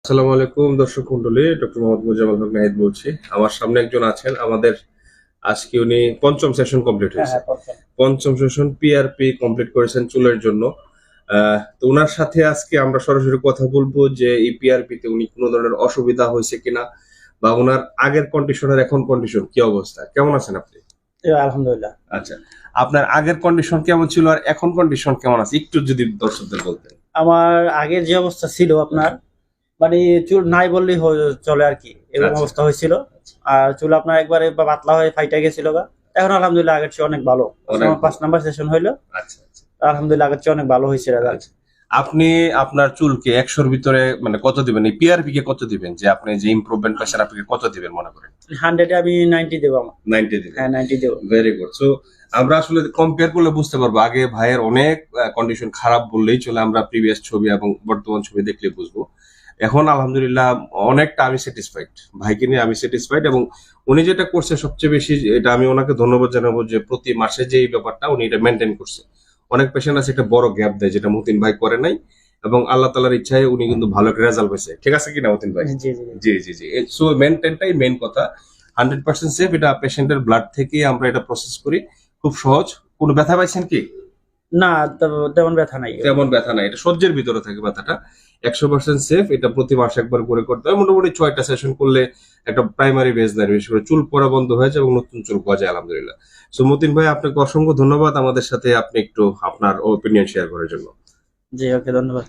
আসসালামু আলাইকুম দর্শক মন্ডলী, ডক্টর মোহাম্মদ মুজাম্মেল হক নাহিদ বলছি। আমার সামনে একজন আছেন আমাদের, আজকে উনি পঞ্চম সেশন কমপ্লিট হ্যাঁ, হয়েছে। হ্যাঁ, পড়ছেন। পঞ্চম সেশন পিআরপি কমপ্লিট করেছেন চুলের জন্য। তো ওনার সাথে আজকে আমরা সরাসরি কথা বলবো যে এই পিআরপি তে উনি কোনো ধরনের অসুবিধা হয়েছে কিনা, বা ওনার আগের কন্ডিশন আর এখন কন্ডিশন কি অবস্থা। কেমন আছেন আপনি? আলহামদুলিল্লাহ। আচ্ছা, আপনার আগের কন্ডিশন কেমন ছিল আর এখন কন্ডিশন কেমন আছে একটু যদি দর্শকদের বলতেন। আমার আগের যে অবস্থা ছিল আপনার, মানে চুল নাই বললেই চলে আর কি, এরকম আচ্ছা, অবস্থা হয়েছিল। আর চুল আপনার একবারে পাতলা হয়ে ফাইটা গেছিল গা। এখন আলহামদুলিল্লাহ আগের চেয়ে অনেক ভালো। অনেক আমার 5 নাম্বার সেশন হইলো। আচ্ছা আচ্ছা আলহামদুলিল্লাহ আগের চেয়ে অনেক ভালো হয়েছে রেজাল্ট। আচ্ছা। আপনি আপনার চুলকে 100-র ভিতরে মানে কত দিবেন, এই পিআরপি কে কত দিবেন, যে আপনি যে ইমপ্রুভমেন্ট পাচ্ছেন আপনি কত দিবেন মনে করেন? 100-এ আমি 90 দেবো। আমার 90 দিবেন? হ্যাঁ, 90 দেবো। Very good. সো আমরা আসলে কম্পেয়ার করলে বুঝতে পারবো আগে ভাইয়ের অনেক কন্ডিশন খারাপ বললেই চলে, আমরা প্রিভিয়াস ছবি এবং বর্তমান ছবি দেখলে বুঝবো। এখন আলহামদুলিল্লাহ অনেকটা আমি স্যাটিসফাইড, ভাইকে নিয়ে আমি স্যাটিসফাইড। এবং উনি যেটা করছে সবচেয়ে বেশি, এটা আমি ওনাকে ধন্যবাদ জানাবো, যে প্রতি মাসে যে এই ব্যাপারটা উনি এটা মেনটেন করছে। অনেক পেশেন্ট আছে একটা বড় গ্যাপ দেয়, যেটা মতিন ভাই করে নাই, এবং আল্লাহ তালার ইচ্ছায় উনি কিন্তু ভালো একটা রেজাল্ট পেয়েছে। ঠিক আছে কিনা মতিন ভাই? জি, জি, জি। জি জি জি। সো মেনটেনটাই মেন কথা। 100% সেফ। এটা পেশেন্টের ব্লাড থেকে আমরা এটা প্রসেস করি, খুব সহজ। কোনো ব্যথা পাইছেন কি? না, তেমন ব্যথা নাই। তেমন ব্যথা নাই, এটা সহ্যের ভিতরে থাকে ব্যথাটা। 100% সেফ। এটা প্রতি মাসে একবার করে করতে হয়, মোটামুটি 6টা সেশন করলে একটা প্রাইমারি বেজ দেয়, বিশেষ করে চুল পড়া বন্ধ হয়ে যায় এবং নতুন চুল গজায় আলহামদুলিল্লাহ। সো মতিন ভাই, আপনাকে অসংখ্য ধন্যবাদ আমাদের সাথে আপনি একটু আপনার ওপিনিয়ন শেয়ার করার জন্য। জি, ওকে, ধন্যবাদ।